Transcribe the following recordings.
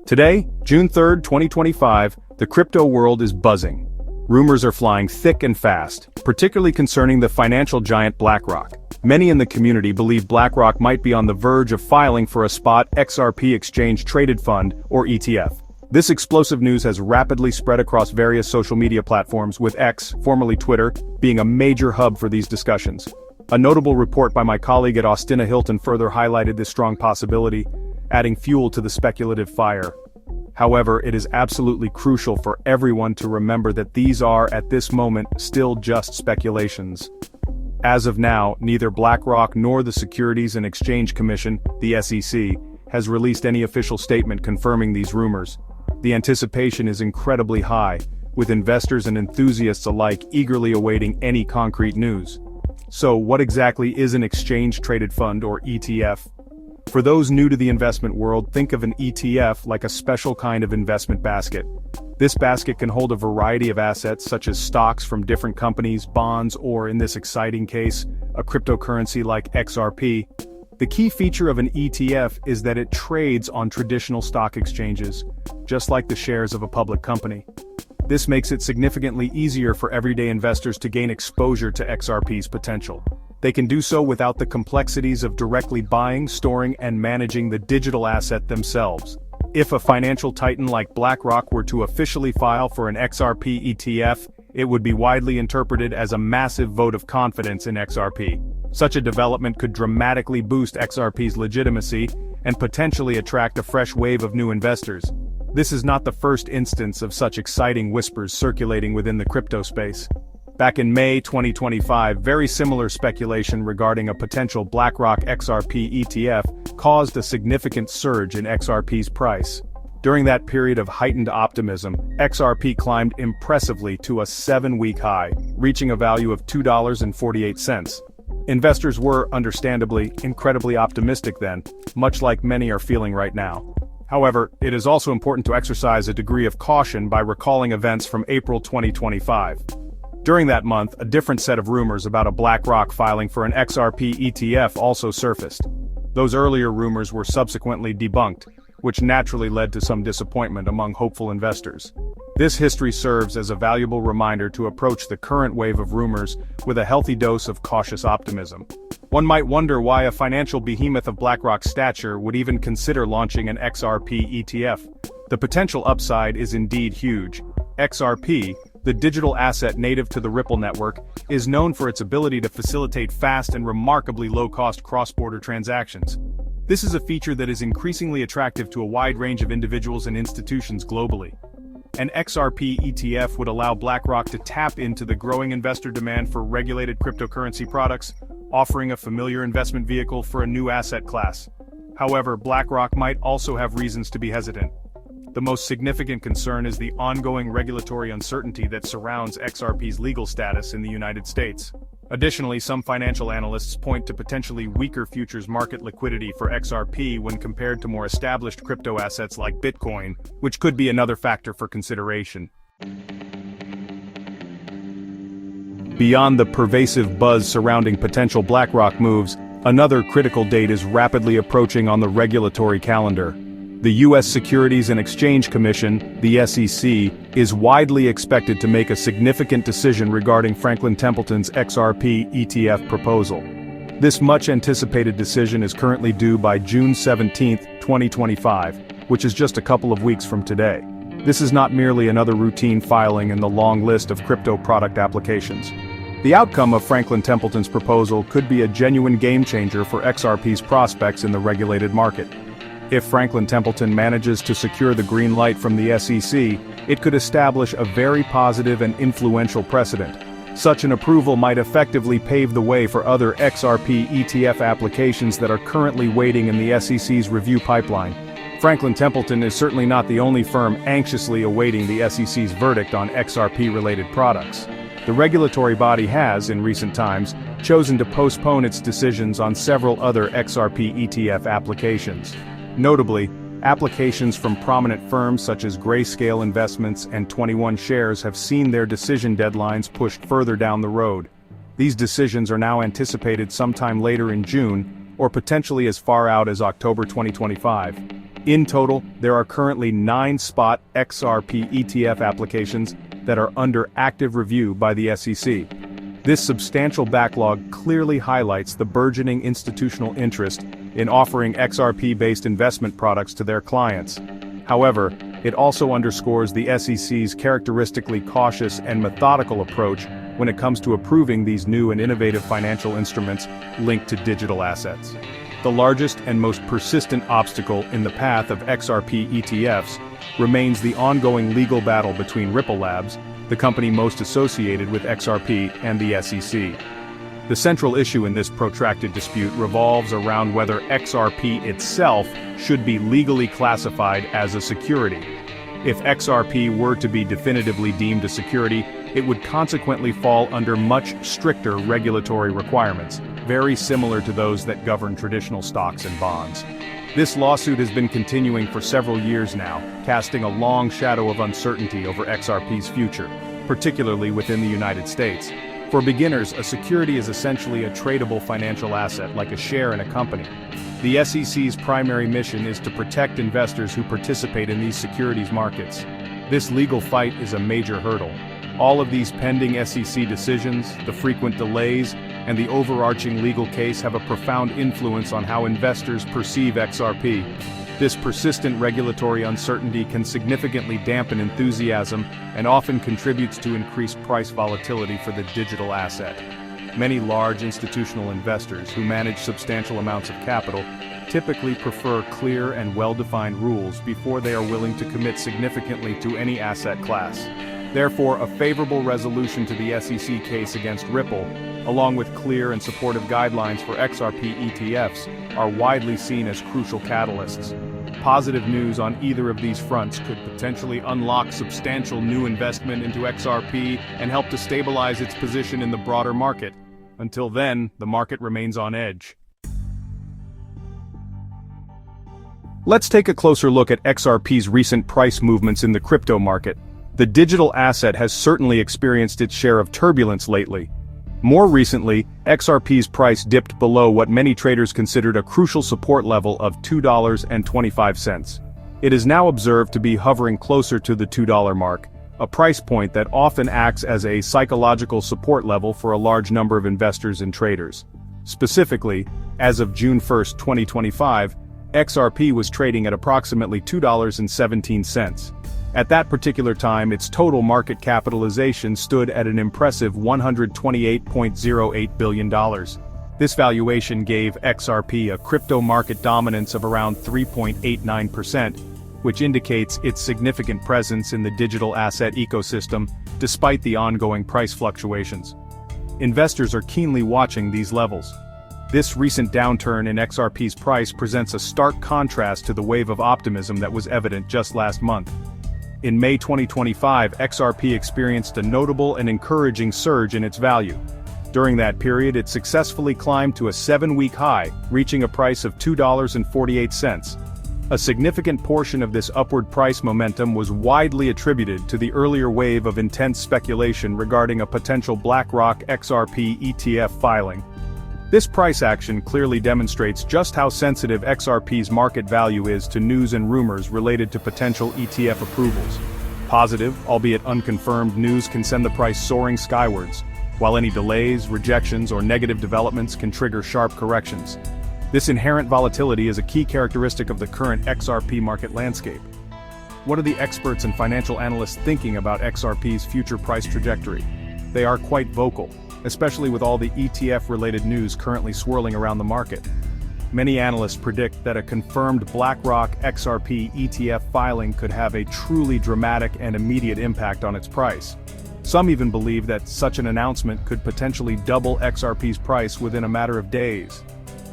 Today, June 3, 2025, the crypto world is buzzing. Rumors are flying thick and fast, particularly concerning the financial giant BlackRock. Many in the community believe BlackRock might be on the verge of filing for a spot XRP exchange-traded fund, or ETF. This explosive news has rapidly spread across various social media platforms, with X, formerly Twitter, being a major hub for these discussions. A notable report by my colleague at Austina Hilton further highlighted this strong possibility, adding fuel to the speculative fire. However, it is absolutely crucial for everyone to remember that these are, at this moment, still just speculations. As of now, neither BlackRock nor the Securities and Exchange Commission, the SEC, has released any official statement confirming these rumors. The anticipation is incredibly high, with investors and enthusiasts alike eagerly awaiting any concrete news. So, what exactly is an exchange-traded fund, or ETF? For those new to the investment world, think of an ETF like a special kind of investment basket. This basket can hold a variety of assets such as stocks from different companies, bonds, or in this exciting case, a cryptocurrency like XRP. The key feature of an ETF is that it trades on traditional stock exchanges, just like the shares of a public company. This makes it significantly easier for everyday investors to gain exposure to XRP's potential. They can do so without the complexities of directly buying, storing, and managing the digital asset themselves. If a financial titan like BlackRock were to officially file for an XRP ETF, it would be widely interpreted as a massive vote of confidence in XRP. Such a development could dramatically boost XRP's legitimacy and potentially attract a fresh wave of new investors. This is not the first instance of such exciting whispers circulating within the crypto space. Back in May 2025, very similar speculation regarding a potential BlackRock XRP ETF caused a significant surge in XRP's price. During that period of heightened optimism, XRP climbed impressively to a 7-week high, reaching a value of $2.48. Investors were, understandably, incredibly optimistic then, much like many are feeling right now. However, it is also important to exercise a degree of caution by recalling events from April 2025. During that month, a different set of rumors about a BlackRock filing for an XRP ETF also surfaced. Those earlier rumors were subsequently debunked, which naturally led to some disappointment among hopeful investors. This history serves as a valuable reminder to approach the current wave of rumors with a healthy dose of cautious optimism. One might wonder why a financial behemoth of BlackRock's stature would even consider launching an XRP ETF. The potential upside is indeed huge. XRP, the digital asset native to the Ripple network, is known for its ability to facilitate fast and remarkably low-cost cross-border transactions. This is a feature that is increasingly attractive to a wide range of individuals and institutions globally. An XRP ETF would allow BlackRock to tap into the growing investor demand for regulated cryptocurrency products, offering a familiar investment vehicle for a new asset class. However, BlackRock might also have reasons to be hesitant. The most significant concern is the ongoing regulatory uncertainty that surrounds XRP's legal status in the United States. Additionally, some financial analysts point to potentially weaker futures market liquidity for XRP when compared to more established crypto assets like Bitcoin, which could be another factor for consideration. Beyond the pervasive buzz surrounding potential BlackRock moves, another critical date is rapidly approaching on the regulatory calendar. The U.S. Securities and Exchange Commission, the SEC, is widely expected to make a significant decision regarding Franklin Templeton's XRP ETF proposal. This much-anticipated decision is currently due by June 17, 2025, which is just a couple of weeks from today. This is not merely another routine filing in the long list of crypto product applications. The outcome of Franklin Templeton's proposal could be a genuine game-changer for XRP's prospects in the regulated market. If Franklin Templeton manages to secure the green light from the SEC, it could establish a very positive and influential precedent. Such an approval might effectively pave the way for other XRP ETF applications that are currently waiting in the SEC's review pipeline. Franklin Templeton is certainly not the only firm anxiously awaiting the SEC's verdict on XRP-related products. The regulatory body has, in recent times, chosen to postpone its decisions on several other XRP ETF applications. Notably, applications from prominent firms such as Grayscale Investments and 21 Shares have seen their decision deadlines pushed further down the road. These decisions are now anticipated sometime later in June, or potentially as far out as October 2025. In total, there are currently 9 spot XRP ETF applications that are under active review by the SEC. This substantial backlog clearly highlights the burgeoning institutional interest in offering XRP-based investment products to their clients. However, it also underscores the SEC's characteristically cautious and methodical approach when it comes to approving these new and innovative financial instruments linked to digital assets. The largest and most persistent obstacle in the path of XRP ETFs remains the ongoing legal battle between Ripple Labs, the company most associated with XRP, and the SEC. The central issue in this protracted dispute revolves around whether XRP itself should be legally classified as a security. If XRP were to be definitively deemed a security, it would consequently fall under much stricter regulatory requirements, very similar to those that govern traditional stocks and bonds. This lawsuit has been continuing for several years now, casting a long shadow of uncertainty over XRP's future, particularly within the United States. For beginners, a security is essentially a tradable financial asset like a share in a company. The SEC's primary mission is to protect investors who participate in these securities markets. This legal fight is a major hurdle. All of these pending SEC decisions, the frequent delays, and the overarching legal case have a profound influence on how investors perceive XRP. This persistent regulatory uncertainty can significantly dampen enthusiasm and often contributes to increased price volatility for the digital asset. Many large institutional investors who manage substantial amounts of capital typically prefer clear and well-defined rules before they are willing to commit significantly to any asset class. Therefore, a favorable resolution to the SEC case against Ripple, along with clear and supportive guidelines for XRP ETFs, are widely seen as crucial catalysts. Positive news on either of these fronts could potentially unlock substantial new investment into XRP and help to stabilize its position in the broader market. Until then, the market remains on edge. Let's take a closer look at XRP's recent price movements in the crypto market. The digital asset has certainly experienced its share of turbulence lately. More recently, XRP's price dipped below what many traders considered a crucial support level of $2.25. It is now observed to be hovering closer to the $2 mark, a price point that often acts as a psychological support level for a large number of investors and traders. Specifically, as of June 1, 2025, XRP was trading at approximately $2.17. At that particular time, its total market capitalization stood at an impressive $128.08 billion. This valuation gave XRP a crypto market dominance of around 3.89%, which indicates its significant presence in the digital asset ecosystem, despite the ongoing price fluctuations. Investors are keenly watching these levels. This recent downturn in XRP's price presents a stark contrast to the wave of optimism that was evident just last month. In May 2025, XRP experienced a notable and encouraging surge in its value. During that period, it successfully climbed to a 7-week high, reaching a price of $2.48. A significant portion of this upward price momentum was widely attributed to the earlier wave of intense speculation regarding a potential BlackRock XRP ETF filing. This price action clearly demonstrates just how sensitive XRP's market value is to news and rumors related to potential ETF approvals. Positive, albeit unconfirmed, news can send the price soaring skywards, while any delays, rejections, or negative developments can trigger sharp corrections. This inherent volatility is a key characteristic of the current XRP market landscape. What are the experts and financial analysts thinking about XRP's future price trajectory? They are quite vocal, especially with all the ETF-related news currently swirling around the market. Many analysts predict that a confirmed BlackRock XRP ETF filing could have a truly dramatic and immediate impact on its price. Some even believe that such an announcement could potentially double XRP's price within a matter of days.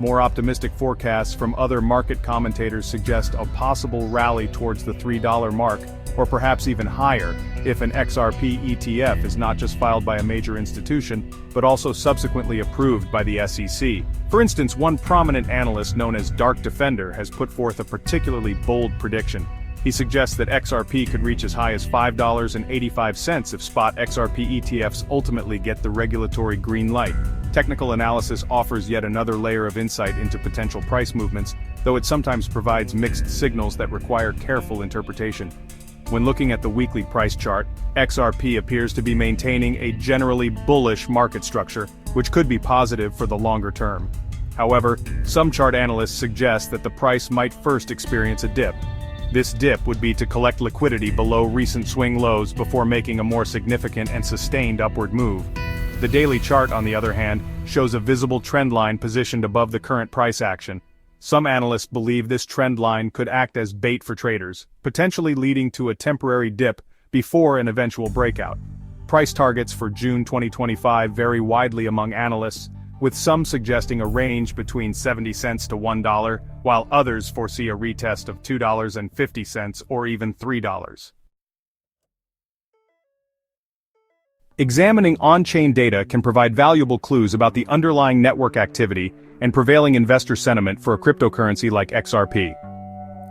More optimistic forecasts from other market commentators suggest a possible rally towards the $3 mark, or perhaps even higher, if an XRP ETF is not just filed by a major institution, but also subsequently approved by the SEC. For instance, one prominent analyst known as Dark Defender has put forth a particularly bold prediction. He suggests that XRP could reach as high as $5.85 if spot XRP ETFs ultimately get the regulatory green light. Technical analysis offers yet another layer of insight into potential price movements. The though it sometimes provides mixed signals that require careful interpretation. When looking at the weekly price chart, XRP appears to be maintaining a generally bullish market structure, which could be positive for the longer term. However, some chart analysts suggest that the price might first experience a dip. This dip would be to collect liquidity below recent swing lows before making a more significant and sustained upward move. The daily chart, on the other hand, shows a visible trend line positioned above the current price action. Some analysts believe this trend line could act as bait for traders, potentially leading to a temporary dip before an eventual breakout. Price targets for June 2025 vary widely among analysts, with some suggesting a range between 70 cents to $1, while others foresee a retest of $2.50 or even $3. Examining on-chain data can provide valuable clues about the underlying network activity and prevailing investor sentiment for a cryptocurrency like XRP.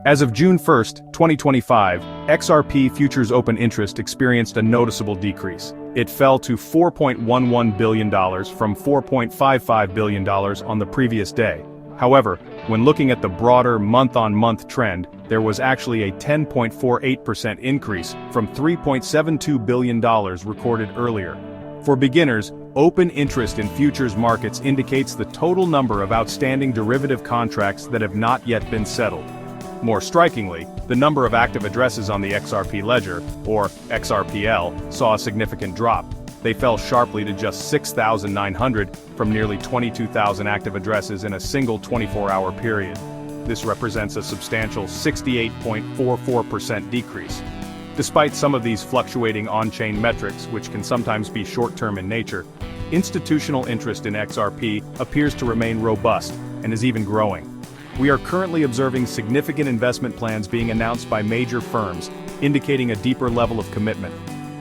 As of June 1, 2025, XRP futures open interest experienced a noticeable decrease. It fell to $4.11 billion from $4.55 billion on the previous day. However, when looking at the broader month-on-month trend, there was actually a 10.48% increase from $3.72 billion recorded earlier. For beginners, open interest in futures markets indicates the total number of outstanding derivative contracts that have not yet been settled. More strikingly, the number of active addresses on the XRP ledger, or XRPL, saw a significant drop. They fell sharply to just 6,900 from nearly 22,000 active addresses in a single 24-hour period. This represents a substantial 68.44% decrease. Despite some of these fluctuating on-chain metrics, which can sometimes be short-term in nature, institutional interest in XRP appears to remain robust and is even growing. We are currently observing significant investment plans being announced by major firms, indicating a deeper level of commitment.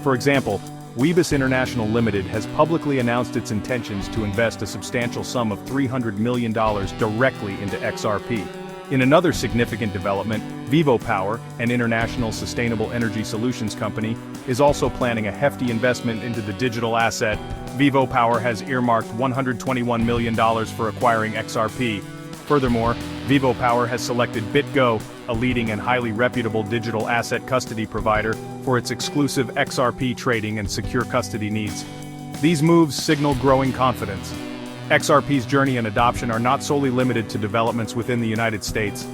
For example, Weebus International Limited has publicly announced its intentions to invest a substantial sum of $300 million directly into XRP. In another significant development, Vivo Power, an international sustainable energy solutions company, is also planning a hefty investment into the digital asset. Vivo Power has earmarked $121 million for acquiring XRP. Furthermore, Vivo Power has selected BitGo, a leading and highly reputable digital asset custody provider, for its exclusive XRP trading and secure custody needs. These moves signal growing confidence. XRP's journey and adoption are not solely limited to developments within the United States.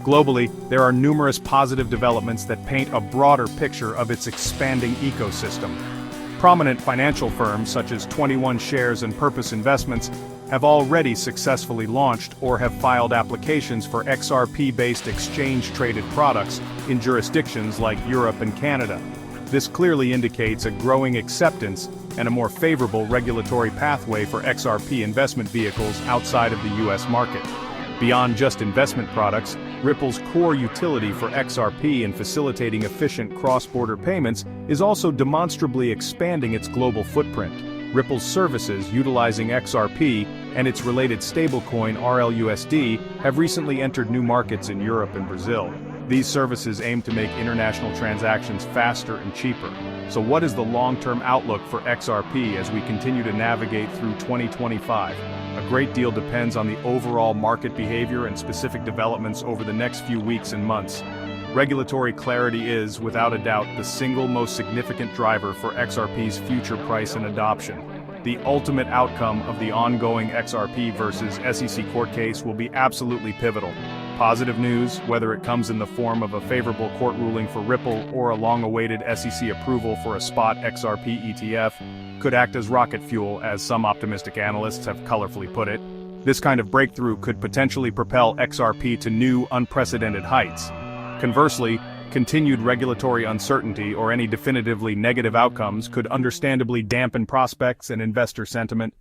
Globally, there are numerous positive developments that paint a broader picture of its expanding ecosystem. Prominent financial firms such as 21 Shares and Purpose Investments have already successfully launched or have filed applications for XRP-based exchange-traded products in jurisdictions like Europe and Canada. This clearly indicates a growing acceptance and a more favorable regulatory pathway for XRP investment vehicles outside of the US market. Beyond just investment products, Ripple's core utility for XRP in facilitating efficient cross-border payments is also demonstrably expanding its global footprint. Ripple's services utilizing XRP and its related stablecoin RLUSD have recently entered new markets in Europe and Brazil. These services aim to make international transactions faster and cheaper. So what is the long-term outlook for XRP as we continue to navigate through 2025? A great deal depends on the overall market behavior and specific developments over the next few weeks and months. Regulatory clarity is, without a doubt, the single most significant driver for XRP's future price and adoption. The ultimate outcome of the ongoing XRP versus SEC court case will be absolutely pivotal. Positive news, whether it comes in the form of a favorable court ruling for Ripple or a long-awaited SEC approval for a spot XRP ETF, could act as rocket fuel, as some optimistic analysts have colorfully put it. This kind of breakthrough could potentially propel XRP to new, unprecedented heights. Conversely, continued regulatory uncertainty or any definitively negative outcomes could understandably dampen prospects and investor sentiment.